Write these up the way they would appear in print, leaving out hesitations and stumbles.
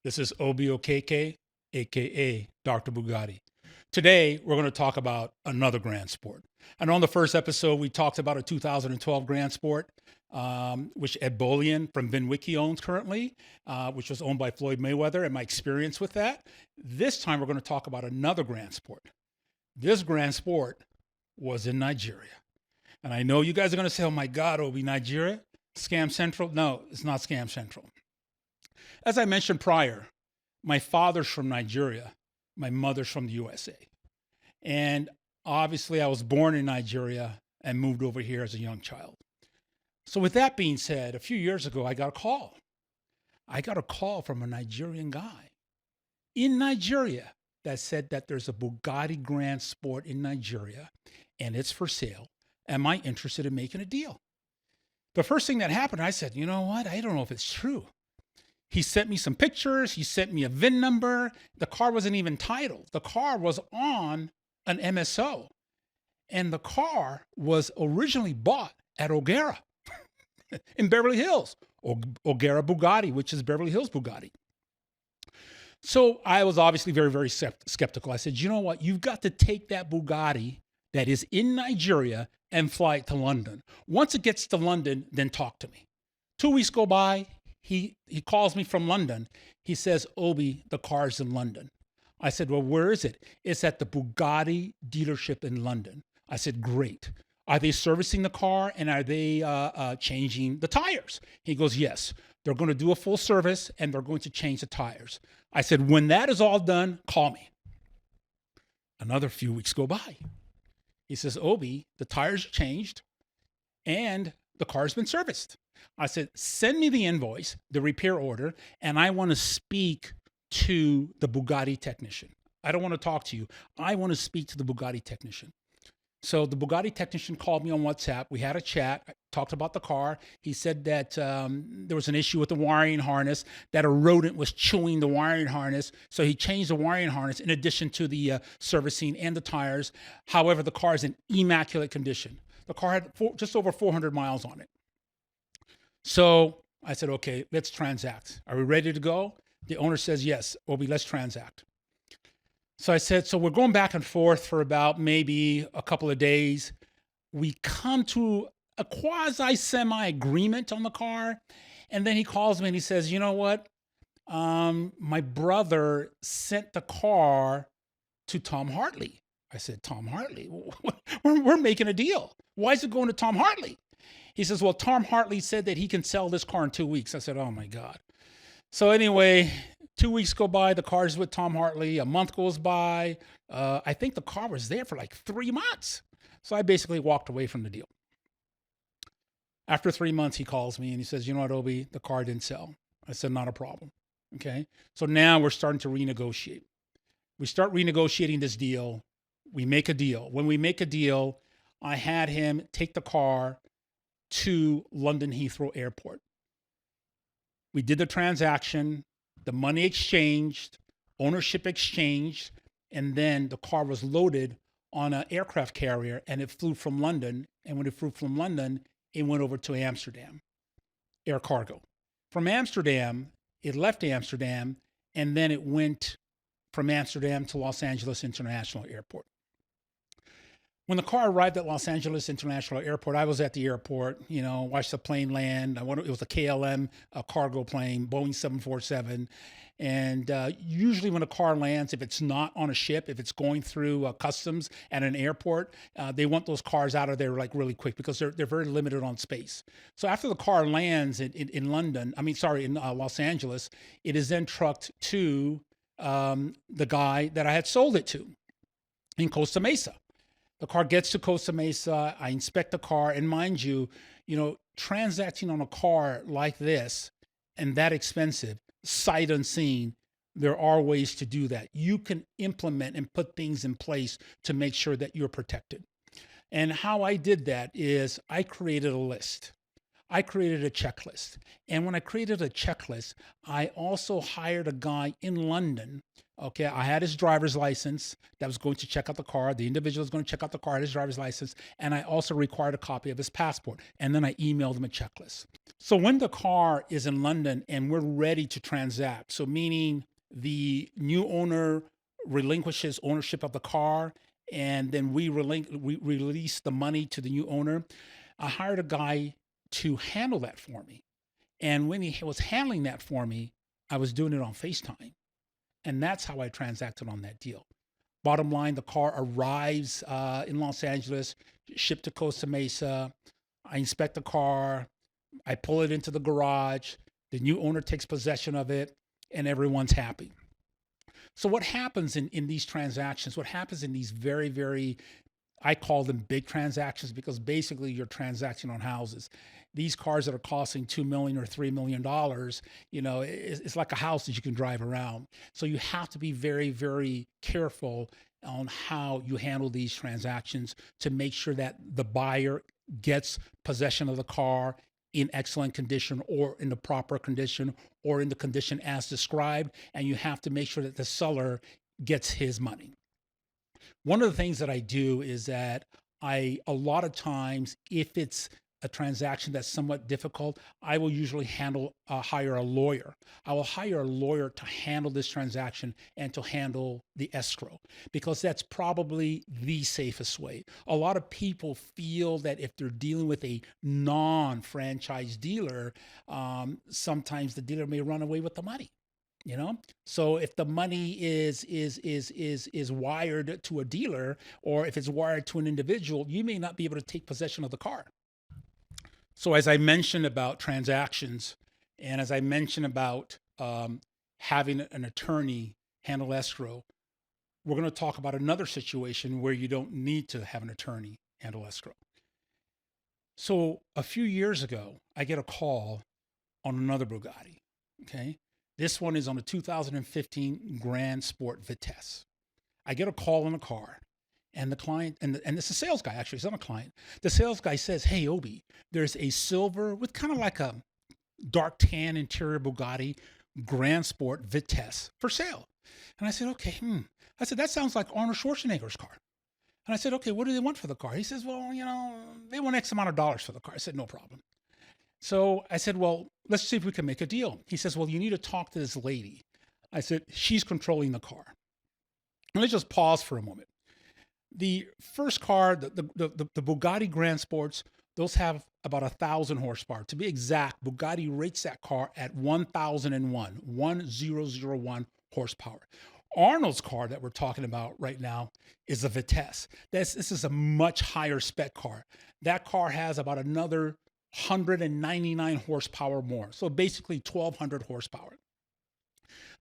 This is OBOKK, aka Dr. Bugatti. Today, we're going to talk about another Grand Sport. I know on the first episode, we talked about a 2012 Grand Sport, which Ed Bolian from VinWiki owns currently, which was owned by Floyd Mayweather, and my experience with that. This time, we're going to talk about another Grand Sport. This Grand Sport was in Nigeria. And I know you guys are going to say, oh my God, Obi, Nigeria? Scam Central? No, it's not Scam Central. As I mentioned prior, my father's from Nigeria. My mother's from the USA. And obviously, I was born in Nigeria and moved over here as a young child. So with that being said, a few years ago, I got a call. I got a call from a Nigerian guy in Nigeria that said that there's a Bugatti Grand Sport in Nigeria and it's for sale. Am I interested in making a deal? The first thing that happened, I said, you know what? I don't know if it's true. He sent me some pictures. He sent me a VIN number. The car wasn't even titled. The car was on an MSO. And the car was originally bought at O'Gara in Beverly Hills, O'Gara Bugatti, which is Beverly Hills Bugatti. So I was obviously very, very skeptical. I said, you know what? You've got to take that Bugatti that is in Nigeria and fly it to London. Once it gets to London, then talk to me. 2 weeks go by. He calls me from London. He says, Obi, the car's in London. I said, well, where is it? It's at the Bugatti dealership in London. I said, great. Are they servicing the car and are they changing the tires? He goes, yes. They're going to do a full service and they're going to change the tires. I said, when that is all done, call me. Another few weeks go by. He says, Obi, the tires are changed and the car's been serviced. I said, send me the invoice, the repair order, and I want to speak to the Bugatti technician. I don't want to talk to you. I want to speak to the Bugatti technician. So the Bugatti technician called me on WhatsApp. We had a chat, I talked about the car. He said that there was an issue with the wiring harness, that a rodent was chewing the wiring harness. So he changed the wiring harness in addition to the servicing and the tires. However, the car is in immaculate condition. The car had just over 400 miles on it. So I said, okay, let's transact. Are we ready to go? The owner says, yes, Obi, let's transact. So I said, so we're going back and forth for about maybe a couple of days. We come to a quasi-semi agreement on the car. And then he calls me and he says, you know what? My brother sent the car to Tom Hartley. I said, Tom Hartley? We're making a deal. Why is it going to Tom Hartley? He says, well, Tom Hartley said that he can sell this car in 2 weeks. I said, oh my God. So anyway, 2 weeks go by, the car's with Tom Hartley. A month goes by. I think the car was there for like 3 months. So I basically walked away from the deal. After 3 months, he calls me and he says, you know what, Obi, the car didn't sell. I said, not a problem. Okay. So now we're starting to renegotiate. We start renegotiating this deal. We make a deal. When we make a deal, I had him take the car to London Heathrow Airport. We did the transaction, the money exchanged, ownership exchanged, and then the car was loaded on an aircraft carrier and it flew from London. And when it flew from London, it went over to Amsterdam, air cargo. From Amsterdam, it left Amsterdam, and then it went from Amsterdam to Los Angeles International Airport. When the car arrived at Los Angeles International Airport, I was at the airport, watched the plane land. It was a KLM, a cargo plane, Boeing 747. And usually when a car lands, if it's not on a ship, if it's going through customs at an airport, they want those cars out of there like really quick because they're very limited on space. So after the car lands in Los Angeles, it is then trucked to the guy that I had sold it to in Costa Mesa. The car gets to Costa Mesa. I inspect the car. And mind you, transacting on a car like this and that expensive, sight unseen, there are ways to do that. You can implement and put things in place to make sure that you're protected. And how I did that is I created a list. I created a checklist. And when I created a checklist, I also hired a guy in London Okay, I had his driver's license that was going to check out the car. The individual was going to check out the car, his driver's license, and I also required a copy of his passport. And then I emailed him a checklist. So when the car is in London and we're ready to transact, so meaning the new owner relinquishes ownership of the car, and then we release the money to the new owner, I hired a guy to handle that for me. And when he was handling that for me, I was doing it on FaceTime. And that's how I transacted on that deal. Bottom line, the car arrives in Los Angeles, shipped to Costa Mesa. I inspect the car. I pull it into the garage. The new owner takes possession of it, and everyone's happy. So what happens in these transactions, what happens in these very, very, I call them big transactions, because basically you're transacting on houses. These cars that are costing $2 million or $3 million, it's like a house that you can drive around. So you have to be very, very careful on how you handle these transactions to make sure that the buyer gets possession of the car in excellent condition, or in the proper condition, or in the condition as described. And you have to make sure that the seller gets his money. One of the things that I do is that a lot of times, if it's a transaction that's somewhat difficult, I will usually hire a lawyer. I will hire a lawyer to handle this transaction and to handle the escrow, because that's probably the safest way. A lot of people feel that if they're dealing with a non-franchise dealer, sometimes the dealer may run away with the money. So if the money is wired to a dealer, or if it's wired to an individual, you may not be able to take possession of the car. So as I mentioned about transactions, and as I mentioned about having an attorney handle escrow, we're going to talk about another situation where you don't need to have an attorney handle escrow. So a few years ago, I get a call on another Bugatti. Okay. This one is on a 2015 Grand Sport Vitesse. I get a call on the car, and the client, and it's a sales guy, actually, it's not a client. The sales guy says, "Hey, Obi, there's a silver with kind of like a dark tan interior Bugatti Grand Sport Vitesse for sale." And I said, "Okay, I said, that sounds like Arnold Schwarzenegger's car." And I said, "Okay, what do they want for the car?" He says, "Well, they want X amount of dollars for the car." I said, "No problem." So I said, "Well, let's see if we can make a deal." He says, "Well, you need to talk to this lady." I said, "She's controlling the car." And let's just pause for a moment. The first car, the Bugatti Grand Sports, those have about 1,000 horsepower. To be exact, Bugatti rates that car at 1,001 horsepower. Arnold's car that we're talking about right now is a Vitesse. This is a much higher spec car. That car has about another 199 horsepower more. So basically 1,200 horsepower.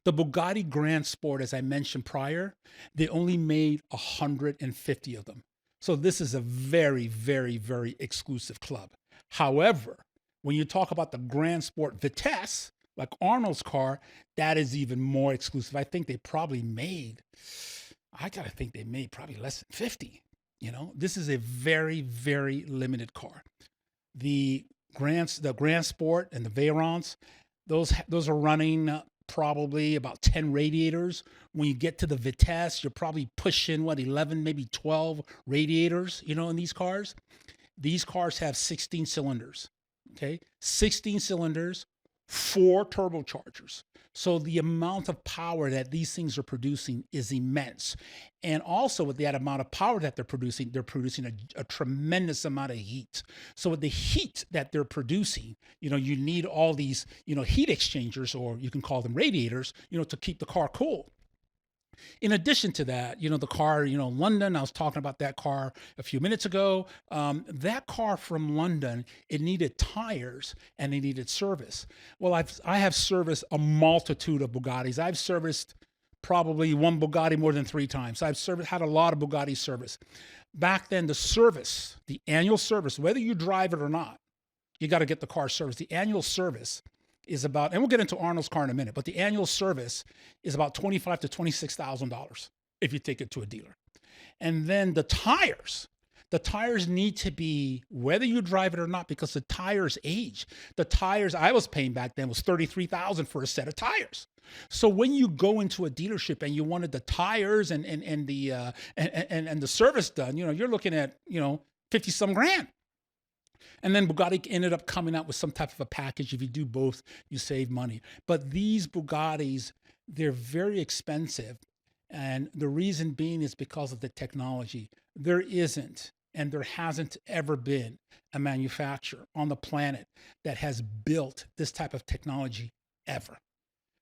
The Bugatti Grand Sport, as I mentioned prior, they only made 150 of them. So this is a very, very, very exclusive club. However, when you talk about the Grand Sport Vitesse, like Arnold's car, that is even more exclusive. I think they made probably less than 50. This is a very, very limited car. The Grand Sport and the Veyrons, those are running probably about 10 radiators. When you get to the Vitesse, you're probably pushing 11, maybe 12 radiators, in these cars. These cars have 16 cylinders, okay? 16 cylinders, 4 turbochargers. So the amount of power that these things are producing is immense. And also with that amount of power that they're producing a tremendous amount of heat. So with the heat that they're producing, you need all these, heat exchangers, or you can call them radiators, to keep the car cool. In addition to that, the car, London, I was talking about that car a few minutes ago. That car from London, it needed tires and it needed service. Well, I have serviced a multitude of Bugattis. I've serviced probably one Bugatti more than 3 times. I've had a lot of Bugatti service. Back then, the annual service, whether you drive it or not, you got to get the car serviced. The annual service is about, and we'll get into Arnold's car in a minute, but the annual service is about $25,000 to $26,000 if you take it to a dealer. And then the tires The tires need to be, whether you drive it or not, because the tires age. The tires I was paying back then was $33,000 for a set of tires. So when you go into a dealership and you wanted the tires and the service done, you're looking at 50 some grand. And then Bugatti ended up coming out with some type of a package. If you do both, you save money. But these Bugattis, they're very expensive. And the reason being is because of the technology. There isn't, and there hasn't ever been, a manufacturer on the planet that has built this type of technology ever.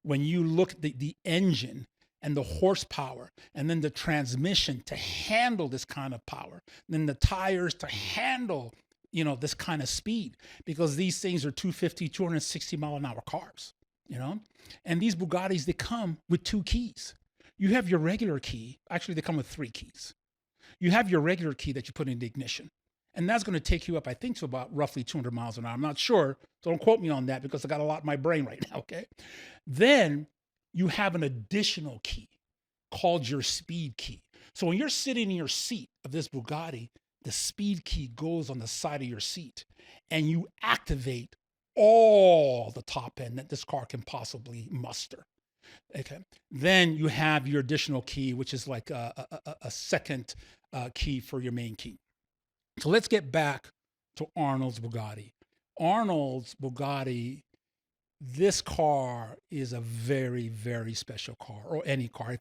When you look at the engine and the horsepower, and then the transmission to handle this kind of power, then the tires to handle this kind of speed, because these things are 250, 260 mile an hour cars, and these Bugattis, they come with 2 keys. You have your regular key. Actually, they come with 3 keys. You have your regular key that you put in the ignition, and that's going to take you up, I think, to about roughly 200 miles an hour. I'm not sure, so don't quote me on that because I got a lot in my brain right now, okay? Then you have an additional key called your speed key. So when you're sitting in your seat of this Bugatti, the speed key goes on the side of your seat, and you activate all the top end that this car can possibly muster. Okay. Then you have your additional key, which is like a second key for your main key. So let's get back to Arnold's Bugatti. Arnold's Bugatti, this car is a very, very special car, or any car.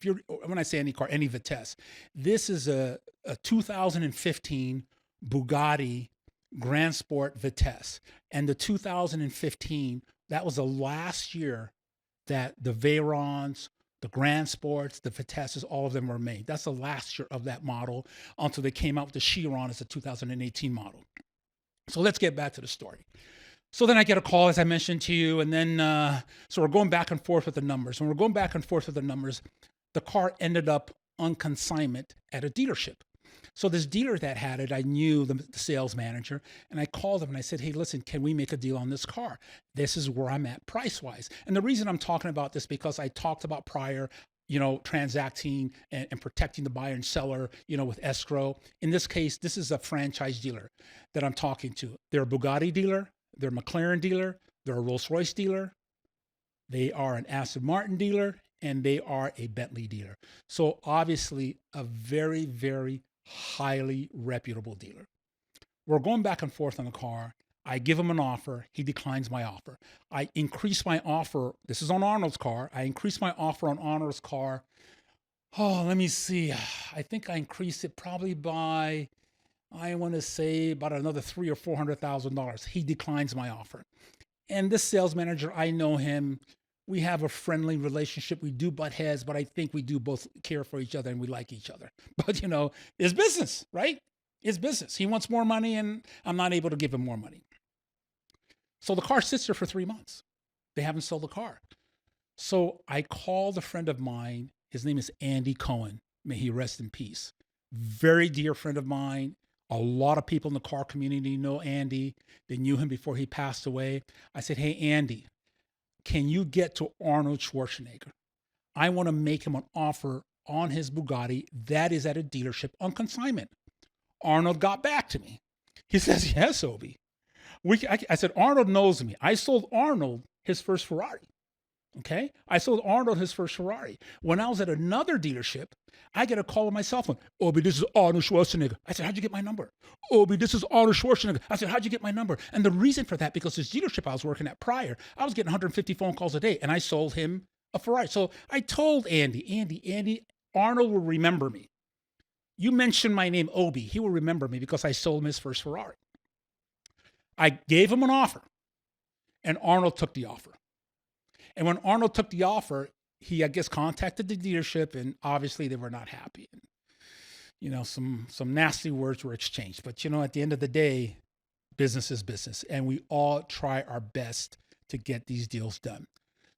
When I say any car, any Vitesse. This is a 2015 Bugatti Grand Sport Vitesse. And the 2015, that was the last year that the Veyrons, the Grand Sports, the Vitesses, all of them were made. That's the last year of that model until they came out with the Chiron as a 2018 model. So let's get back to the story. So then I get a call, as I mentioned to you, and then so we're going back and forth with the numbers. When we're going back and forth with the numbers, the car ended up on consignment at a dealership. So this dealer that had it, I knew the sales manager, and I called him and I said, hey, listen, can we make a deal on this car? This is where I'm at price-wise. And the reason I'm talking about this because I talked about prior, transacting and protecting the buyer and seller, with escrow. In this case, this is a franchise dealer that I'm talking to. They're a Bugatti dealer. They're a McLaren dealer. They're a Rolls-Royce dealer. They are an Aston Martin dealer, and they are a Bentley dealer. So obviously a very, very highly reputable dealer. We're going back and forth on the car. I give him an offer. He declines my offer. I increase my offer. This is on Arnold's car. I increase my offer on Arnold's car. Oh, let me see. I think I increased it probably by, I want to say about another $300,000 or $400,000. He declines my offer. And this sales manager, I know him. We have a friendly relationship. We do butt heads, but I think we do both care for each other and we like each other. But, it's business, right? It's business. He wants more money and I'm not able to give him more money. So the car sits there for 3 months. They haven't sold the car. So I called a friend of mine. His name is Andy Cohen. May he rest in peace. Very dear friend of mine. A lot of people in the car community know Andy. They knew him before he passed away. I said, hey, Andy, can you get to Arnold Schwarzenegger? I want to make him an offer on his Bugatti that is at a dealership on consignment. Arnold got back to me. He says, yes, Obi. I said, Arnold knows me. I sold Arnold his first Ferrari. Okay? I sold Arnold his first Ferrari. When I was at another dealership, I get a call on my cell phone. Obi, this is Arnold Schwarzenegger. I said, how'd you get my number? Obi, this is Arnold Schwarzenegger. I said, how'd you get my number? And the reason for that, because this dealership I was working at prior, I was getting 150 phone calls a day, and I sold him a Ferrari. So I told Andy, Arnold will remember me. You mentioned my name, Obi. He will remember me because I sold him his first Ferrari. I gave him an offer, and Arnold took the offer. And when Arnold took the offer, he, I guess, contacted the dealership, and obviously they were not happy. And, some nasty words were exchanged. But, at the end of the day, business is business, and we all try our best to get these deals done.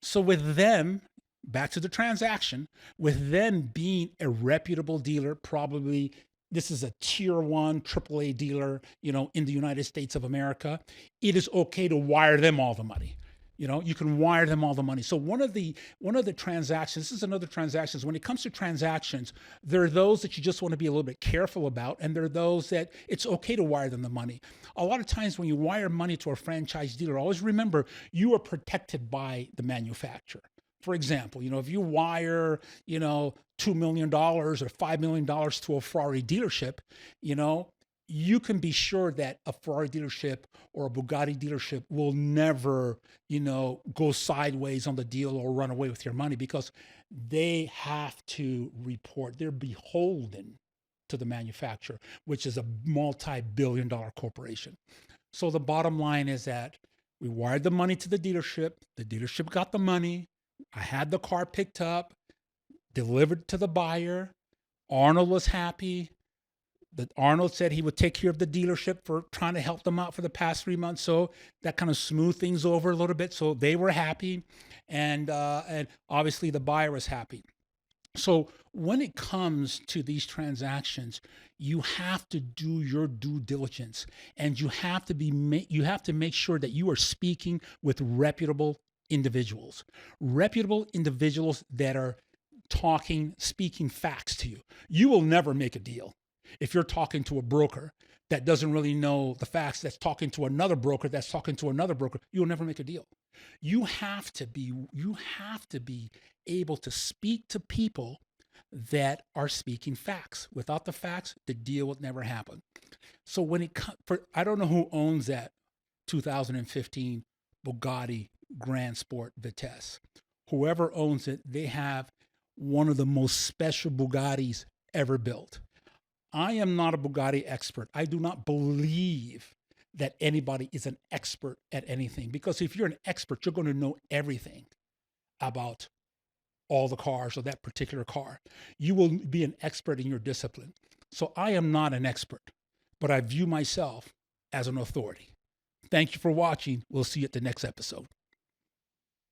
So with them, back to the transaction, with them being a reputable dealer, probably this is a tier 1 AAA dealer, in the United States of America, it is okay to wire them all the money. You can wire them all the money. So one of the transactions, this is another transactions. When it comes to transactions, there are those that you just want to be a little bit careful about, and there are those that it's okay to wire them the money. A lot of times when you wire money to a franchise dealer, always remember you are protected by the manufacturer. For example, if you wire, $2 million or $5 million to a Ferrari dealership, you can be sure that a Ferrari dealership or a Bugatti dealership will never, go sideways on the deal or run away with your money, because they have to report. They're beholden to the manufacturer, which is a multi-billion-dollar corporation. So the bottom line is that we wired the money to the dealership. The dealership got the money. I had the car picked up, delivered to the buyer. Arnold was happy. Arnold said he would take care of the dealership for trying to help them out for the past 3 months. So that kind of smoothed things over a little bit. So they were happy. And obviously the buyer was happy. So when it comes to these transactions, you have to do your due diligence, and you have to make sure that you are speaking with reputable individuals that are speaking facts to you. You will never make a deal if you're talking to a broker that doesn't really know the facts, that's talking to another broker, that's talking to another broker. You'll never make a deal. You have to be able to speak to people that are speaking facts. Without the facts, the deal would never happen. So I don't know who owns that 2015 Bugatti Grand Sport Vitesse. Whoever owns it, they have one of the most special Bugattis ever built. I am not a Bugatti expert. I do not believe that anybody is an expert at anything, because if you're an expert, you're going to know everything about all the cars or that particular car. You will be an expert in your discipline. So I am not an expert, but I view myself as an authority. Thank you for watching. We'll see you at the next episode.